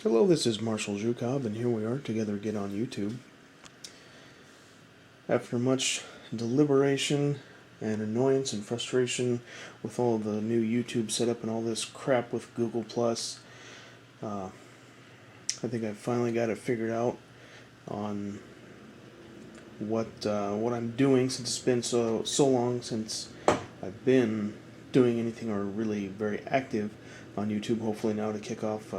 Hello, this is Marshall Zhukov, and here we are together again on YouTube. After much deliberation and annoyance and frustration with all the new YouTube setup and all this crap with Google+, I think I finally got it figured out on what I'm doing, since it's been so long since I've been doing anything or really very active on YouTube. Hopefully now to kick off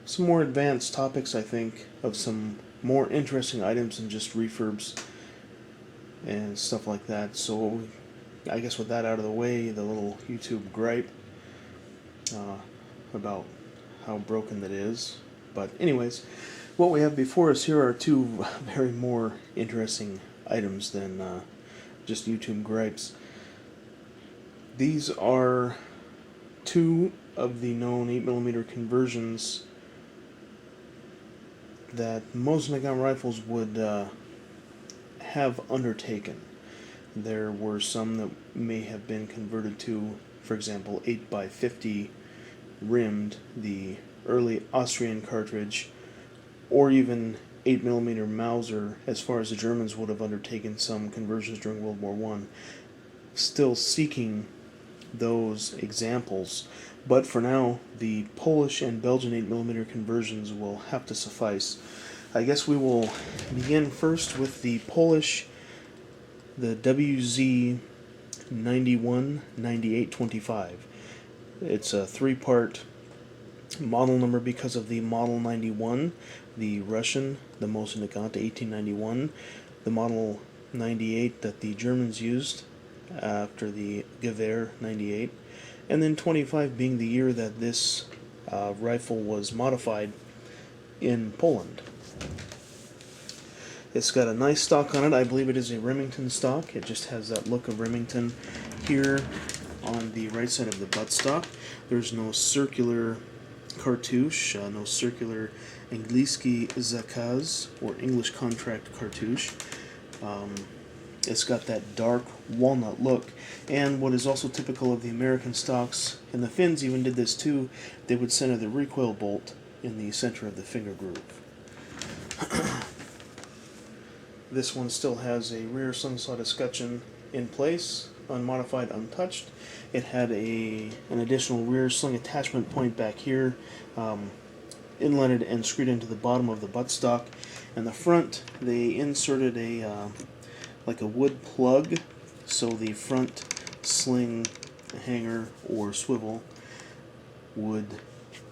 some more advanced topics, I think, of some more interesting items than just refurbs and stuff like that. So I guess with that out of the way, the little YouTube gripe about how broken that is. But anyways, what we have before us here are two very more interesting items than just YouTube gripes. These are two of the known 8mm conversions that Mosin Nagant rifles would have undertaken. There were some that may have been converted to, for example, 8x50 rimmed, the early Austrian cartridge, or even 8mm Mauser, as far as the Germans would have undertaken some conversions during World War I. Still seeking those examples, but for now the Polish and Belgian 8mm conversions will have to suffice. I guess we will begin first with the Polish, the WZ 919825. It's a three-part model number because of the Model 91, the Russian, the Mosin Nagant 1891, the Model 98 that the Germans used after the Gewehr 98, and then 25 being the year that this rifle was modified in Poland. It's got a nice stock on it. I believe it is a Remington stock. It just has that look of Remington here on the right side of the buttstock. There's no circular cartouche, no circular Angielski zakaz, or English contract cartouche. It's got that dark walnut look, and what is also typical of the American stocks, and the Finns even did this too, they would center the recoil bolt in the center of the finger groove. This one still has a rear slingshot escutcheon in place, unmodified, untouched. It had an additional rear sling attachment point back here, inletted and screwed into the bottom of the buttstock. And the front, they inserted like a wood plug, so the front sling hanger or swivel would,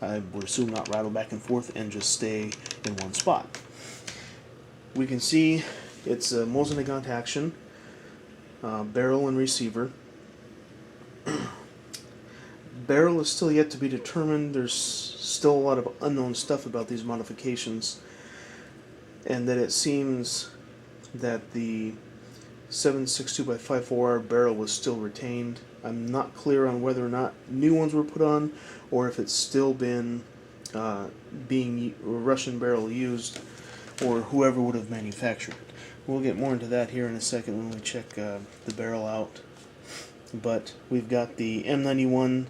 I would assume, not rattle back and forth and just stay in one spot. We can see it's a Mosin Nagant action, barrel and receiver. Barrel is still yet to be determined. There's still a lot of unknown stuff about these modifications, and that it seems that the 7.62x54R barrel was still retained. I'm not clear on whether or not new ones were put on, or if it's still been being Russian barrel used, or whoever would have manufactured it. We'll get more into that here in a second when we check the barrel out. But we've got the M91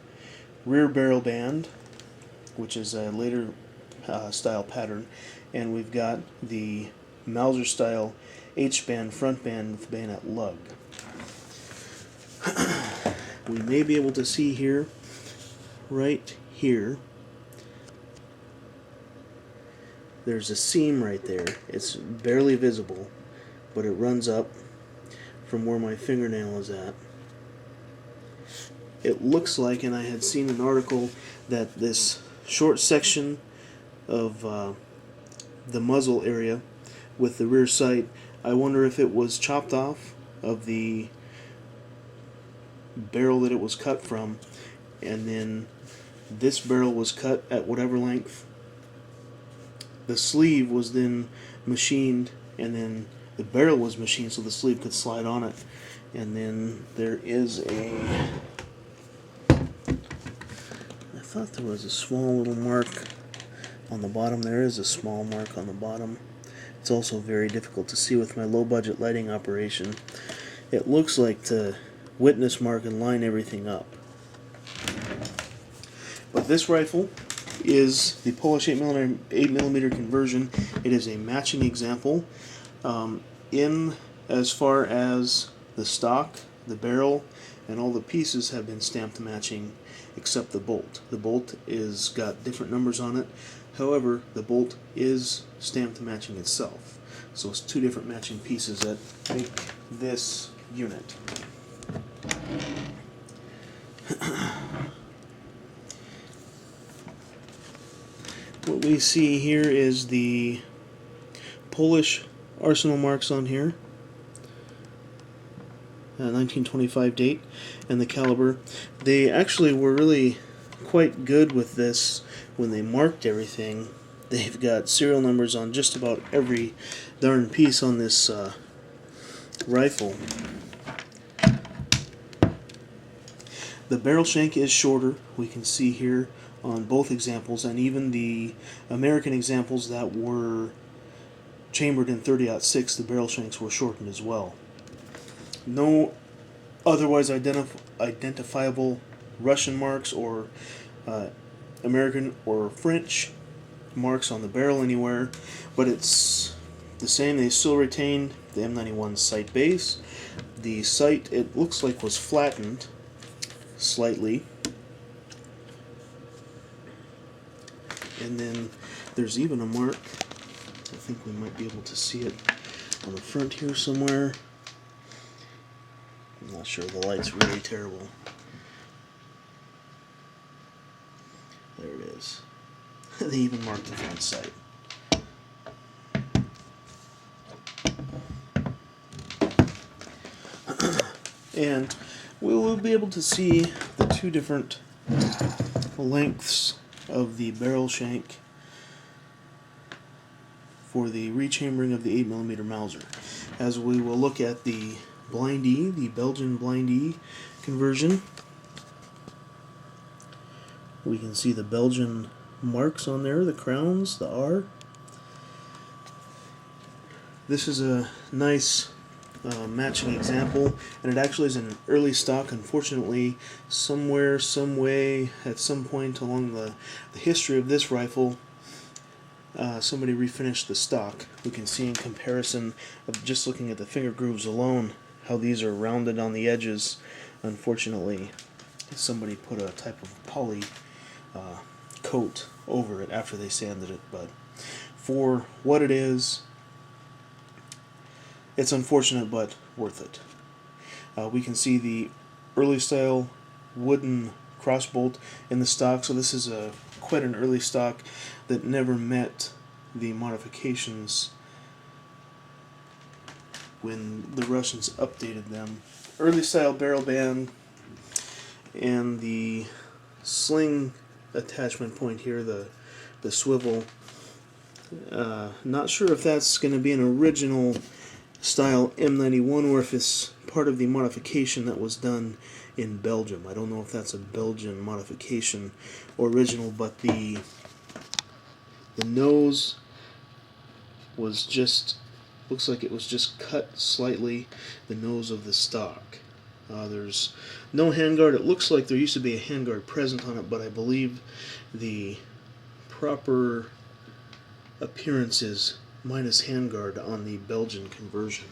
rear barrel band, which is a later style pattern, and we've got the Mauser style H-band front band with bayonet lug. We may be able to see here, right here, there's a seam right there. It's barely visible, but it runs up from where my fingernail is at. It looks like, and I had seen an article, that this short section of the muzzle area with the rear sight, I wonder if it was chopped off of the barrel that it was cut from, and then this barrel was cut at whatever length. The sleeve was then machined, and then the barrel was machined so the sleeve could slide on it. And then there is I thought there was a small little mark on the bottom. There is a small mark on the bottom. It's also very difficult to see with my low-budget lighting operation. It looks like to witness mark and line everything up. But this rifle is the Polish 8mm conversion. It is a matching example. In as far as the stock, the barrel, and all the pieces have been stamped matching except the bolt. The bolt is got different numbers on it. However, the bolt is stamped matching itself. So it's two different matching pieces that make this unit. What we see here is the Polish arsenal marks on here, 1925 date, and the caliber. They actually were really quite good with this when they marked everything. They've got serial numbers on just about every darn piece on this rifle. The barrel shank is shorter. We can see here on both examples, and even the American examples that were chambered in 30-06, the barrel shanks were shortened as well. No otherwise identifiable Russian marks or American or French marks on the barrel anywhere, but it's the same. They still retained the M91 sight base. The sight, it looks like, was flattened slightly, and then there's even a mark. I think we might be able to see it on the front here somewhere. I'm not sure, the light's really terrible. There it is. They even marked the front sight. And we will be able to see the two different lengths of the barrel shank for the rechambering of the 8mm Mauser, as we will look at the Blindee, the Belgian Blindee conversion. We can see the Belgian marks on there, the crowns, the R. This is a nice matching example, and it actually is an early stock. Unfortunately, somewhere, some way, at some point along the history of this rifle, somebody refinished the stock. We can see in comparison of just looking at the finger grooves alone how these are rounded on the edges. Unfortunately, somebody put a type of poly coat over it after they sanded it, but for what it is, it's unfortunate but worth it. We can see the early style wooden crossbolt in the stock, so this is quite an early stock that never met the modifications when the Russians updated them. Early style barrel band and the sling attachment point here, the swivel. Not sure if that's going to be an original style M91 or if it's part of the modification that was done in Belgium. I don't know if that's a Belgian modification or original, but the nose was just, looks like it was just cut slightly, the nose of the stock. There's no handguard. It looks like there used to be a handguard present on it, but I believe the proper appearance is minus handguard on the Belgian conversion.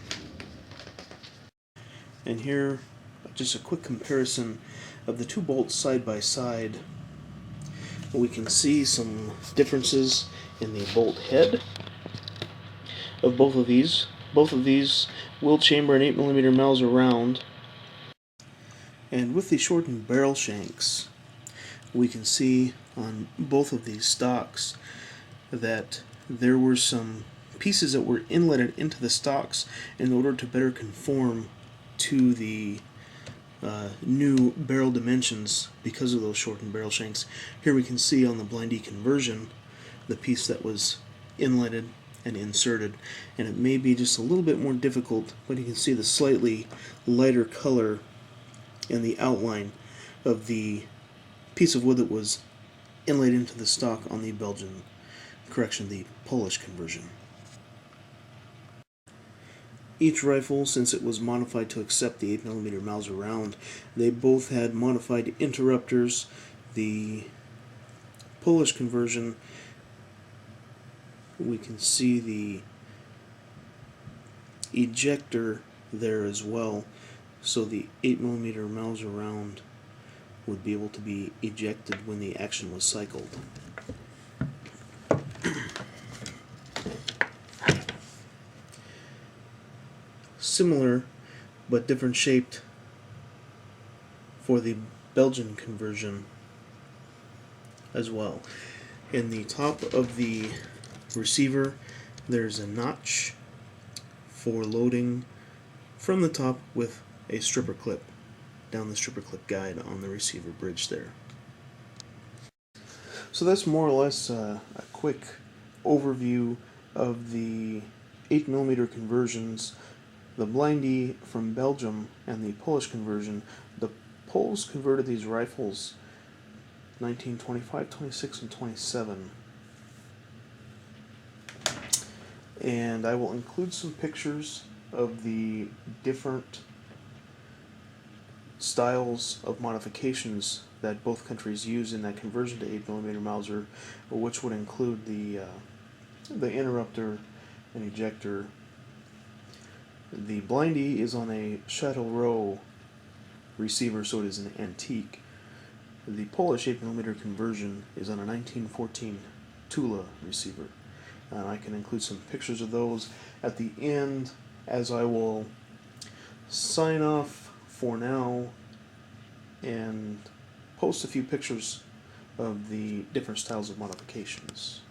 And here, just a quick comparison of the two bolts side by side. We can see some differences in the bolt head of both of these. Both of these will chamber an 8mm Mauser round. And with the shortened barrel shanks, we can see on both of these stocks that there were some pieces that were inletted into the stocks in order to better conform to the new barrel dimensions because of those shortened barrel shanks. Here we can see on the Blindee conversion the piece that was inletted and inserted, and it may be just a little bit more difficult, but you can see the slightly lighter color in the outline of the piece of wood that was inlaid into the stock on the the Polish conversion. Each rifle, since it was modified to accept the 8mm Mauser round, they both had modified interrupters. The Polish conversion, we can see the ejector there as well, so the 8mm Mauser round would be able to be ejected when the action was cycled. Similar but different shaped for the Belgian conversion as well. In the top of the receiver, there's a notch for loading from the top with a stripper clip down the stripper clip guide on the receiver bridge there. So that's more or less a quick overview of the 8mm conversions, the Blindee from Belgium and the Polish conversion. The Poles converted these rifles 1925, 26, and 27. And I will include some pictures of the different styles of modifications that both countries use in that conversion to 8mm Mauser, which would include the interrupter and ejector. The Blindee is on a Chateau Row receiver, so it is an antique. The Polish 8mm conversion is on a 1914 Tula receiver. And I can include some pictures of those at the end, as I will sign off for now and post a few pictures of the different styles of modifications.